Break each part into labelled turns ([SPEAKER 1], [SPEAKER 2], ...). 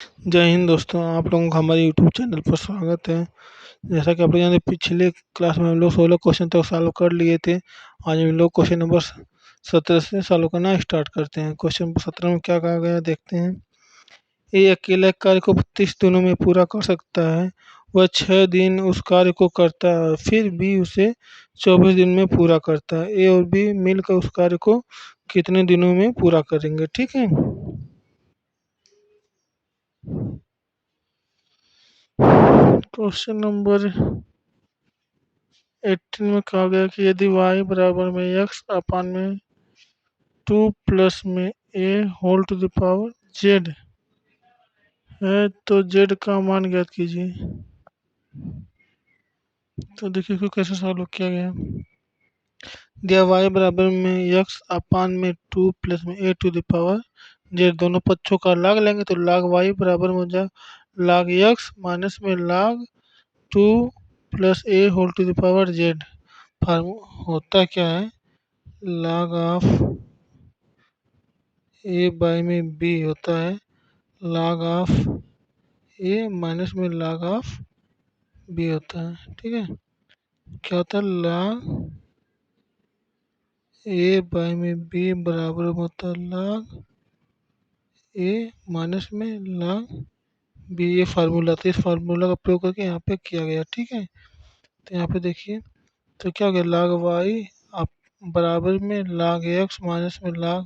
[SPEAKER 1] जय हिंद दोस्तों, आप लोगों का हमारे यूट्यूब चैनल पर स्वागत है। जैसा कि आप लोग जानते हैं, पिछले क्लास में हम लोग 16 क्वेश्चन तक सॉल्व कर लिए थे। आज हम लोग क्वेश्चन नंबर 17 से सॉल्व करना स्टार्ट करते हैं। क्वेश्चन नंबर 17 में क्या कहा गया है, देखते हैं। ये अकेला कार्य को 30 दिनों में पूरा कर सकता है। वह 6 दिन उस कार्य को करता है, फिर भी उसे 24 दिन में पूरा करता है। ए और बी मिलकर उस कार्य को कितने दिनों में पूरा करेंगे? ठीक है। क्वेश्चन नंबर 18 में कहा गया कि यदि y बराबर में x अपान में 2 प्लस में a whole to the power z है, तो z का मान ज्ञात कीजिए। तो देखिए इसको कैसे सॉल्व किया गया है। दिया y बराबर में x अपान में 2 प्लस में a to the power z, दोनों पक्षों का log लेंगे तो log y बराबर में हो जाए log x माइनस में log 2 plus a whole to the power z। Formula होता क्या है, log ऑफ ए बाई में बी होता है log ऑफ ए माइनस में log ऑफ बी होता है। ठीक है, क्या होता है, log ए बाई में बी बराबर होता है log ए माइनस में log बी। ये फार्मूला था, इस फार्मूला का प्रयोग करके यहाँ पे किया गया। ठीक है, तो यहाँ पे देखिए तो क्या हो गया, log वाई आप बराबर में log एक्स माइनस में log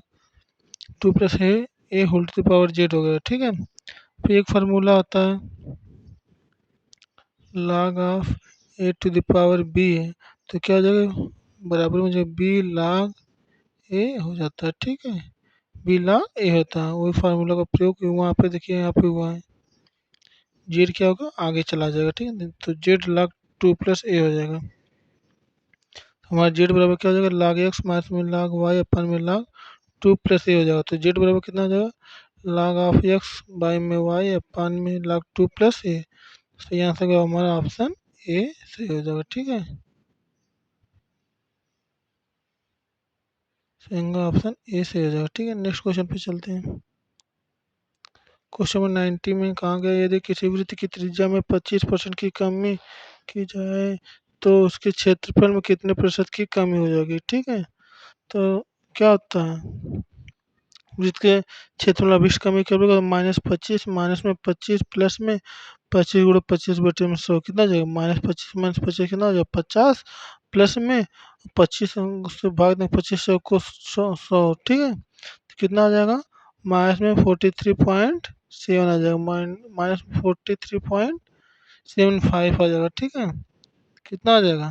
[SPEAKER 1] 2 plus A whole to the power Z हो गया। ठीक है, फिर एक फार्मूला होता है log of A to the power B है, तो क्या हो जाएगा, बराबर में जो बी log ए हो जाता है। ठीक है, बी log ए होता है, वही फार्मूला का प्रयोग वहाँ पे देखिए, यहाँ पे हुआ है। जेड क्या होगा, आगे चला जाएगा। ठीक है, तो जेड log 2 प्लस ए हो जाएगा। हमारा जेड बराबर क्या हो जाएगा, log एक्स माइनस में log वाई अपन में log 2 प्लस ए हो जाएगा। तो जेड बराबर कितना हो जाएगा, log ऑफ एक्स बाई में वाई अपन में log 2 प्लस ए। तो यहाँ से हमारा ऑप्शन ए सही हो जाएगा। ठीक है, सही ऑप्शन ए सही हो जाएगा। ठीक है, नेक्स्ट क्वेश्चन पे चलते हैं। क्वेश्चन नंबर 90 में कहा गया, यदि किसी वृत्त की त्रिज्या में 25% की कमी की जाए तो उसके क्षेत्रफल में कितने प्रतिशत की कमी हो जाएगी। ठीक है, तो क्या होता है, वृत्त के क्षेत्र में 20 कमी करोगे तो -25 माइनस में 25 प्लस में 25 गुणा 25 बटे में 100 कितना जाएगा, -25 कितना हो जाएगा 50 प्लस में 25 से भाग दें 25 को 100। ठीक है, तो कितना आ जाएगा, माइनस में 43.7 आ जाएगा, -43.75 आ जाएगा। ठीक है, कितना आ जाएगा,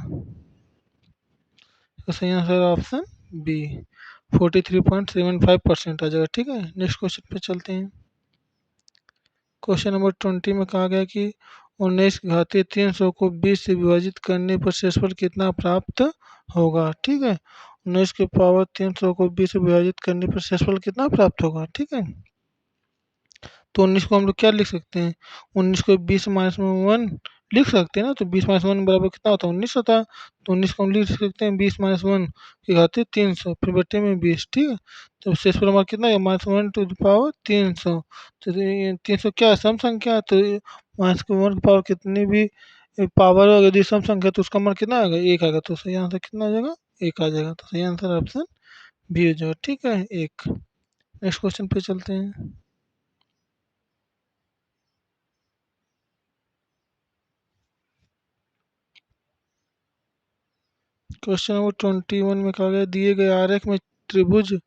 [SPEAKER 1] तो सही आंसर ऑप्शन बी 43.75% आ जाएगा। ठीक है, नेक्स्ट क्वेश्चन पे चलते हैं। क्वेश्चन नंबर 20 में कहा गया कि 19 घातीय 300 को 20 से विभाजित करने पर शेषफल कितना प्राप्त होगा। ठीक है, 19 के पावर 300 को 20 से विभाजित करने पर शेषफल कितना प्राप्त होगा। ठीक है, तो 19 को हम लोग क्या लिख सकते हैं, 19 को 20 माइनस में 1 लिख सकते हैं ना, तो 20 माइनस 1 बराबर कितना होता है, 19 होता है। तो 19 को हम लिख सकते हैं 20 माइनस 1 की घातीय 300 फिर बटे में 20। ठीक है, तो शेषफल हमारा कितना है, -1 टू द पावर 300। तो ये 300 क्या है, सम संख्या है, तो माइनस के 1 की पावर कितनी भी पावर हो, यदि सम संख्या है, तो उसका मान कितना आएगा, 1 आएगा। तो सही आंसर कितना आ जाएगा, 1 आ जाएगा। तो सही आंसर ऑप्शन बी हो जाएगा। ठीक है, 1। नेक्स्ट क्वेश्चन पे चलते हैं। क्वेश्चन नंबर 21 में कहा गया, दिए गए आरेख में त्रिभुज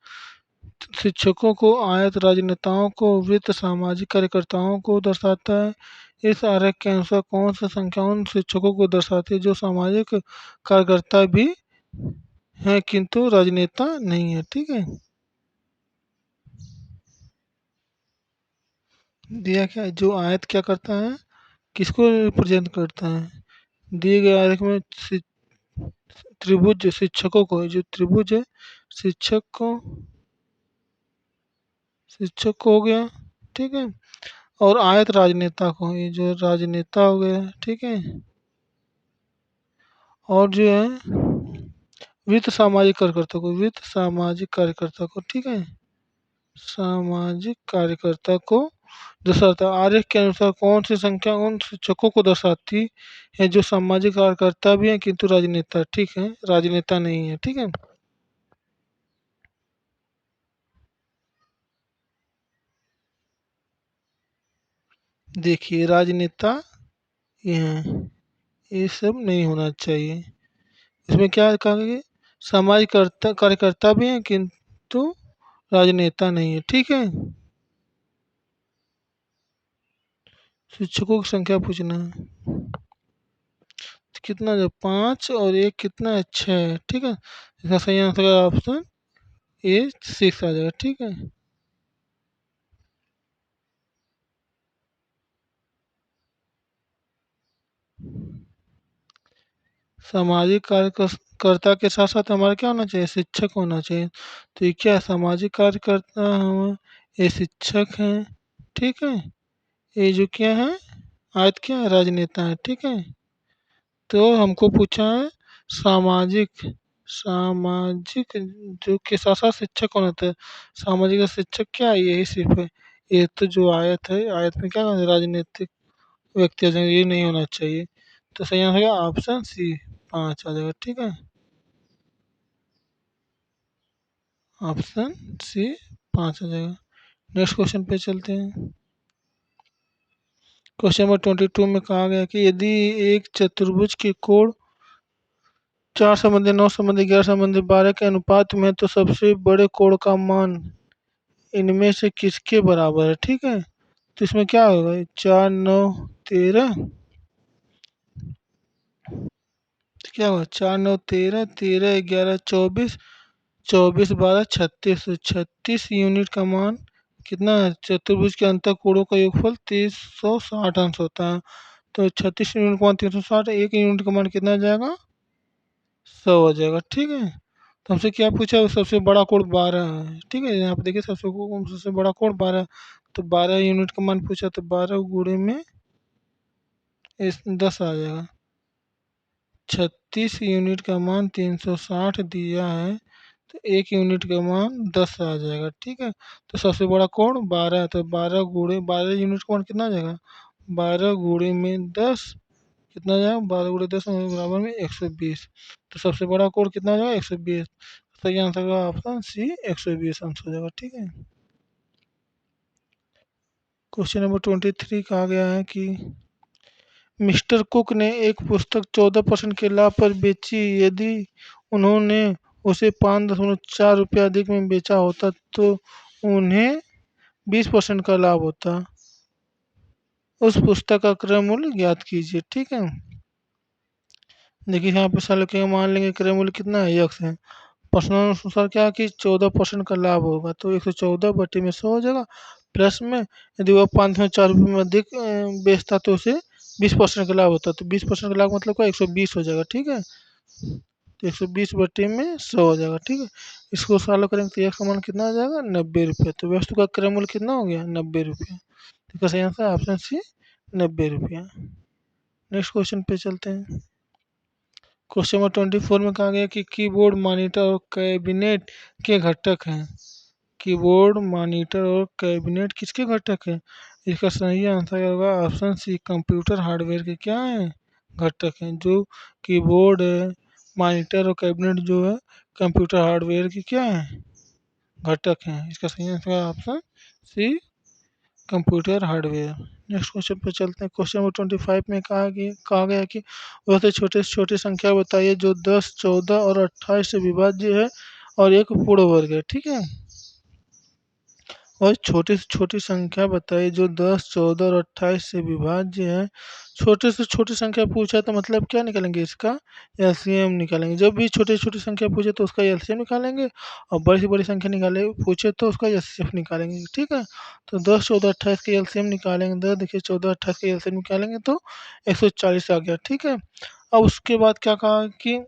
[SPEAKER 1] शिक्षकों को, आयत राजनेताओं को, वृत्त सामाजिक कार्यकर्ताओं को दर्शाता है। इस आरेख के अनुसार कौन सी संख्या उन शिक्षकों को दर्शाती है जो सामाजिक कार्यकर्ता भी हैं किंतु राजनेता नहीं है। ठीक है, दिया क्या है, जो आयत क्या करता है, किसको रिप्रेजेंट करता है, दिए गए आरेख में त्रिभुज शिक्षकों को, जो त्रिभुज है शिक्षक को, शिक्षक को हो गया। ठीक है, और आयत राजनेता को, ये जो राजनेता हो गया। ठीक है, और जो है वित्त सामाजिक कार्यकर्ता को, वित्त सामाजिक कार्यकर्ता को। ठीक है, सामाजिक कार्यकर्ता को दर्शाता है। आरेख के अनुसार कौन सी संख्या उन शिक्षकों को दर्शाती है जो सामाजिक कार्यकर्ता भी हैं किंतु राजनेता, ठीक है, राजनेता नहीं है, ठीक है। देखिए राजनेता ये हैं, ये सब नहीं होना चाहिए। इसमें क्या कहा गया, कार्यकर्ता भी हैं किंतु राजनेता नहीं है, ठीक है। शिक्षकों की संख्या पूछना है, तो कितना, जो पाँच और एक कितना है, छः है, ठीक है। इसका सही आंसर ऑप्शन ए 6 आ जाएगा, ठीक है। सामाजिक कार्यकर्ता के साथ साथ हमारा क्या होना चाहिए, शिक्षक होना चाहिए। तो ये क्या है, सामाजिक कार्यकर्ता हम, ये शिक्षक हैं, ठीक है। ये जो क्या है, आयत क्या है, राजनेता है, ठीक है। तो हमको पूछा है सामाजिक, सामाजिक जो के साथ साथ शिक्षक होना था। सामाजिक का शिक्षक क्या है, यही सिर्फ है। ये तो जो आयत है, आयत में क्या होना, राजनीतिक व्यक्ति आ जाएंगे, ये नहीं होना चाहिए। तो सही आंसर है ऑप्शन सी, 5 आ जाएगा, ठीक है। ऑप्शन सी 5 आ जाएगा। नेक्स्ट क्वेश्चन पे चलते हैं। क्वेश्चन नंबर 22 में कहा गया कि यदि एक चतुर्भुज के कोण 4 संबंधी 9 संबंधी 11 संबंधी 12 के अनुपात में, तो सबसे बड़े कोण का मान इनमें से किसके बराबर है, ठीक है। तो इसमें क्या होगा, 4 9 13, तो क्या होगा, 4 9 13, 13 11 24, 24 12 36, तो 36 यूनिट का मान कितना है, चतुर्भुज के अंतः कोणों का योगफल 360 अंश होता है। तो 36 यूनिट का मान 360, एक यूनिट का मान कितना आ जाएगा, 100 हो जाएगा, ठीक है। तो हमसे क्या पूछा, वो सबसे बड़ा कोण 12 है, ठीक है। यहाँ पे देखिए सबसे बड़ा कोण 12, तो 12 यूनिट का मान पूछा, तो 12 गुणे में इस 10 आ जाएगा। 36 यूनिट का मान 360 दिया है, तो एक यूनिट का मान 10 आ जाएगा, ठीक है। तो सबसे बड़ा कोण 12 है, तो 12 गुणे 12 यूनिट का मान कितना आ जाएगा, 12 गुणे में 10 कितना आ जाएगा, 12 गुणे 10 बराबर में 120। तो सबसे बड़ा कोण कितना हो जाएगा, 120। सही आंसर का ऑप्शन सी 120 आंसर हो जाएगा, ठीक है। क्वेश्चन नंबर 23 कहा गया है कि मिस्टर कुक ने एक पुस्तक 14% के लाभ पर बेची, यदि उन्होंने उसे 5.4 रुपये अधिक में बेचा होता तो उन्हें 20% का लाभ होता। उस पुस्तक का क्रय मूल्य ज्ञात कीजिए, ठीक है। देखिए यहाँ पे साल के मान लेंगे क्रय मूल्य कितना है, यक्स है। प्रश्नानुसार क्या है कि 14% का लाभ होगा, तो 114 बटे में 100 हो जाएगा। प्लस में यदि वह 5.4 रुपये में अधिक बेचता तो उसे 20% का लाभ होता, तो 20% का लाभ मतलब क्या, 120 हो जाएगा, ठीक है। तो 120 बटे में 100 हो जाएगा, ठीक है। इसको सॉल्व करेंगे तो एक का मान कितना आ जाएगा, 90 रुपये। तो वस्तु का क्रय मूल्य कितना हो गया, 90 रुपये। तो इसका सही आंसर ऑप्शन सी 90 रुपया। नेक्स्ट क्वेश्चन पे चलते हैं। क्वेश्चन नंबर 24 में कहा गया कि कीबोर्ड, मॉनिटर और कैबिनेट के घटक हैं। कीबोर्ड, मॉनिटर और कैबिनेट किसके घटक हैं। इसका सही आंसर होगा ऑप्शन सी, कंप्यूटर हार्डवेयर के क्या हैं, घटक हैं। जो कीबोर्ड है, मॉनिटर और कैबिनेट जो है कंप्यूटर हार्डवेयर की क्या है, घटक हैं। इसका सही आंसर है option C, computer hardware. Next question पे चलते हैं। क्वेश्चन नंबर 25 में कहा गया कि वह से छोटी संख्या बताइए जो 10 14 और 28 से विभाज्य है और एक पूर्ण वर्ग है, ठीक है। और छोटी से छोटी संख्या बताइए जो 10 14 और 28 से विभाज्य है। छोटे से छोटी संख्या पूछा तो मतलब क्या निकालेंगे, इसका एलसीएम निकालेंगे। जब भी छोटी छोटी संख्या पूछे तो उसका एलसीएम निकालेंगे, और बड़ी से बड़ी संख्या निकाले पूछे तो उसका एचसीएफ निकालेंगे, ठीक है। तो 10 14 28 के एलसीएम निकालेंगे, 10 देखिए 14 28 के एलसीएम निकालेंगे तो 140 आ गया, ठीक है। अब उसके बाद क्या कहा कि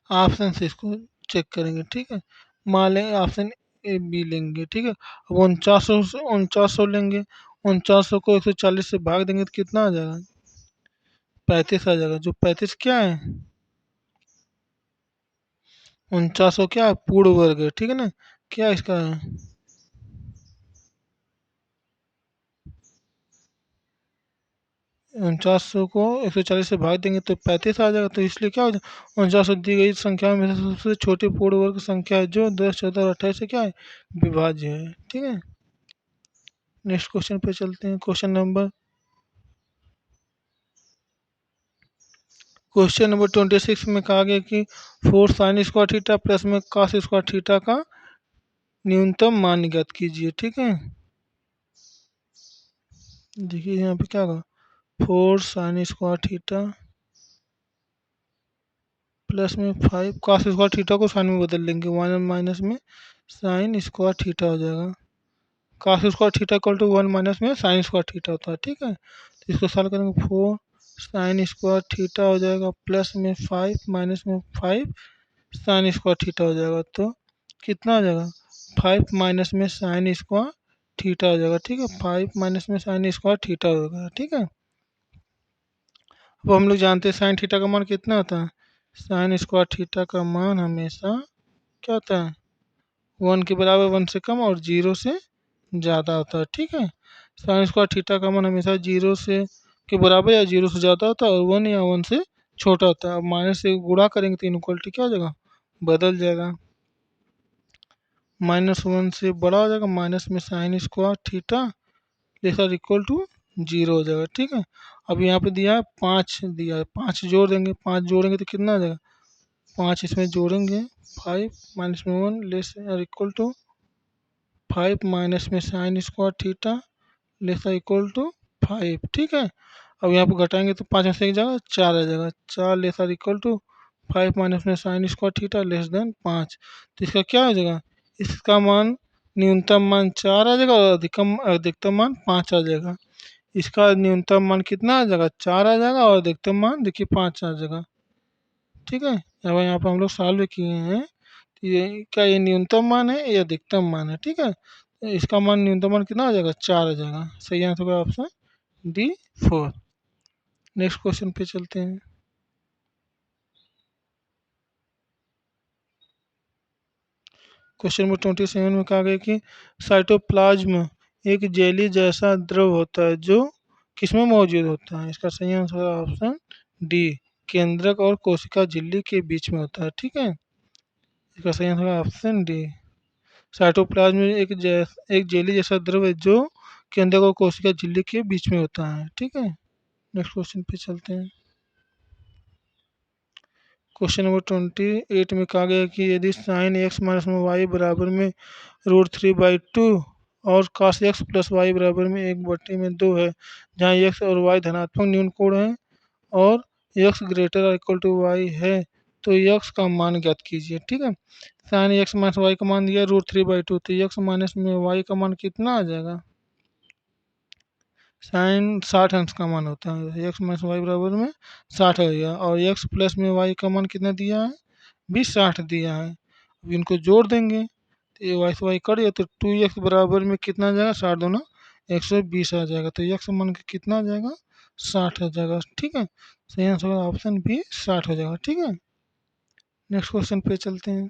[SPEAKER 1] ऑप्शन से इसको चेक करेंगे, ठीक है। मान लेंगे ऑप्शन ए बी लेंगे, ठीक है। अब 49 सौ लेंगे, 4900 को 140 से भाग देंगे तो कितना आ जाएगा? 35 आ जाएगा। जो 35 क्या है? 4900 क्या है? पूर्ण वर्ग है, ठीक है ना। क्या इसका है? 4900 को 140 से भाग देंगे तो 35 आ जाएगा। तो इसलिए क्या हो जाएगा? 4900 दी गई संख्या में से सबसे छोटी पूर्ण वर्ग संख्या है जो 10, 14 और 28 से क्या है? विभाज्य है, ठीक है। नेक्स्ट क्वेश्चन पे चलते हैं। क्वेश्चन नंबर 26 में कहा गया कि 4 sin² थीटा प्लस में cos² थीटा का न्यूनतम मान ज्ञात कीजिए, ठीक है। देखिए यहाँ पे क्या कहा, 4 sin² थीटा प्लस में 5 cos² थीटा को साइन में बदल लेंगे, वन माइनस में sin² थीटा हो जाएगा। cos² theta equal to 1 minus में sin² थीटा होता है, ठीक है। तो इसको सॉल्व करेंगे, 4 sin² थीटा हो जाएगा प्लस में 5 माइनस में 5 sin² थीटा हो जाएगा। तो कितना हो जाएगा? 5 माइनस में sin² थीटा हो जाएगा, ठीक है। 5 माइनस में sin² थीटा होगा, ठीक है। अब हम लोग जानते हैं साइन थीटा का मान कितना होता है। sin² थीटा का मान हमेशा क्या होता है? 1 के बराबर, 1 से कम और 0 से ज़्यादा होता है, ठीक है। sin² थीटा का मान हमेशा 0 से के बराबर या 0 से ज़्यादा होता है और 1 या 1 से छोटा होता है। अब माइनस से गुणा करेंगे तो इनक्वलिटी क्या हो जाएगा? बदल जाएगा। -1 से बड़ा हो जाएगा, माइनस में sin² theta laser equal to 0 हो जाएगा, ठीक है। अब यहाँ पे दिया है 5, दिया है 5 जोड़ देंगे, 5 जोड़ेंगे तो कितना आ जाएगा? 5 इसमें जोड़ेंगे, 5 माइनस में 1 लेसर इक्वल टू 5 माइनस में sin² theta laser equal to 5, ठीक है। अब यहाँ पे घटाएंगे तो 5 में से एक जाएगा, 4 आ जाएगा, 4 लेसर इक्वल टू 5 माइनस में sin² थीटा लेस देन 5। तो इसका क्या हो जाएगा? इसका मान न्यूनतम मान 4 आ जाएगा और अधिकतम मान 5 आ जाएगा। इसका न्यूनतम मान कितना आ जाएगा? 4 आ जाएगा और अधिकतम मान देखिए 5 आ जाएगा, ठीक है। अब यहाँ पे हम लोग सॉल्व किए हैं, ये क्या ये न्यूनतम मान है या अधिकतम मान है, ठीक है। तो इसका मान न्यूनतम मान कितना आ जाएगा? 4 आ जाएगा। सही आंसर होगा ऑप्शन डी 4। नेक्स्ट क्वेश्चन पे चलते हैं। क्वेश्चन नंबर 27 में कहा गया कि साइटोप्लाज्म एक जेली जैसा द्रव होता है जो किसमें मौजूद होता है। इसका सही आंसर है ऑप्शन डी, केंद्रक और कोशिका झिल्ली के बीच में होता है, ठीक है। इसका सही आंसर है ऑप्शन डी। साइटोप्लाज्म एक जेली जैसा द्रव है जो केंद्रक और कोशिका झिल्ली के बीच में होता है, ठीक है। नेक्स्ट क्वेश्चन पे चलते हैं। क्वेश्चन नंबर 28 में कहा गया कि यदि साइन एक्स माइनस में वाई बराबर में √3/2 और cos x प्लस वाई बराबर में 1/2 है, जहाँ x और y धनात्मक न्यून कोण है और x ग्रेटर और इक्वल टू वाई है, तो x का मान ज्ञात कीजिए, ठीक है। साइन एक्स माइनस वाई का मान दिया √3/2, तो x माइनस में वाई का मान कितना आ जाएगा? साइन 60 अंश का मान होता है, एक्स माइनस वाई बराबर में 60 हो गया और एक्स प्लस में वाई का मान कितना दिया है? भी 60 दिया है। अब इनको जोड़ देंगे तो ये वाई से वाई कट गया तो 2x बराबर में कितना आ जाएगा? 60 दूना 120 आ जाएगा। तो एक्स मान के कितना आ जाएगा? 60 आ जाएगा, ठीक है। सही आंसर होगा ऑप्शन बी 60 हो जाएगा, ठीक है। नेक्स्ट क्वेश्चन पे चलते हैं।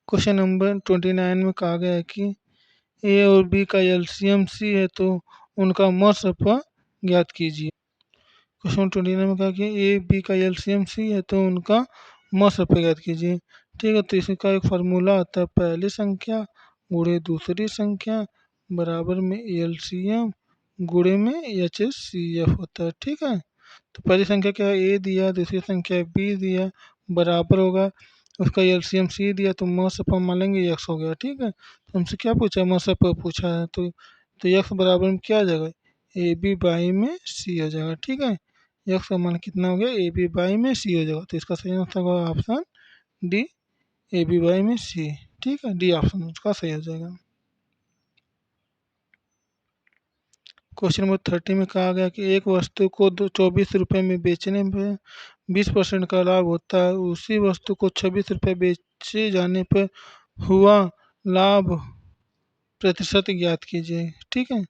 [SPEAKER 1] क्वेश्चन नंबर 29 में कहा गया है कि ए और बी का एलसीएम सी है तो उनका मसप ज्ञात कीजिए। क्वेश्चन 29 में कहा कि ए बी का एलसीएम सी है तो उनका मसप ज्ञात कीजिए, ठीक है। तो इसका एक फार्मूला आता है, पहली संख्या गुणे दूसरी संख्या बराबर में एलसीएम गुणे में एच एस सी एफ होता है, ठीक है। तो पहली संख्या क्या है? ए दिया, दूसरी संख्या बी दिया, बराबर होगा उसका एलसीएम सी दिया तो मसप हम मान लेंगे एक्स हो गया, ठीक है। तो हमसे क्या पूछा है? मसप पूछा है, तो एक्स बराबर में क्या आ जाएगा? ए बी बाई में सी हो जाएगा, ठीक है। एक्स का मान कितना हो गया? ए बी बाई में सी हो जाएगा। तो इसका सही आंसर होगा option D, A B by में सी, ठीक है। डी ऑप्शन उसका सही हो जाएगा। क्वेश्चन नंबर 30 में कहा गया कि एक वस्तु को 24 रुपये में बेचने में 20% का लाभ होता है, उसी वस्तु को 26 रुपये बेचे जाने पर हुआ लाभ प्रतिशत ज्ञात कीजिए। ठीक है,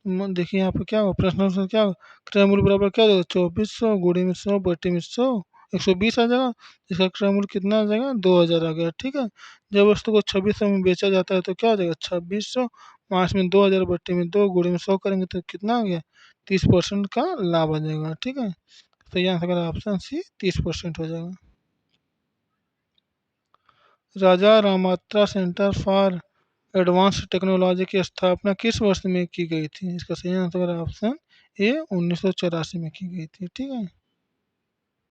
[SPEAKER 1] देखिए यहाँ पे क्या होगा, प्रश्न आंसर क्या होगा, क्रय मूल्य बराबर क्या हो जाएगा, 2400 गुणे में 100 बटे में 100, 120 आ जाएगा। इसका क्रय मूल्य कितना आ जाएगा, 2000 आ गया। ठीक है, जब वस्तु को 2600 में बेचा जाता है तो क्या हो जाएगा, 2600 5 में 2000 बटे में 2 गुणे में 100 करेंगे तो कितना आ गया, 30% का लाभ आ जाएगा। ठीक है, तो यहाँ से ऑप्शन सी 30% हो जाएगा। राजा रामात्रा सेंटर फॉर एडवांस्ड टेक्नोलॉजी की स्थापना किस वर्ष में की गई थी? इसका सही आंसर ऑप्शन ए 1984 में की गई थी। ठीक है।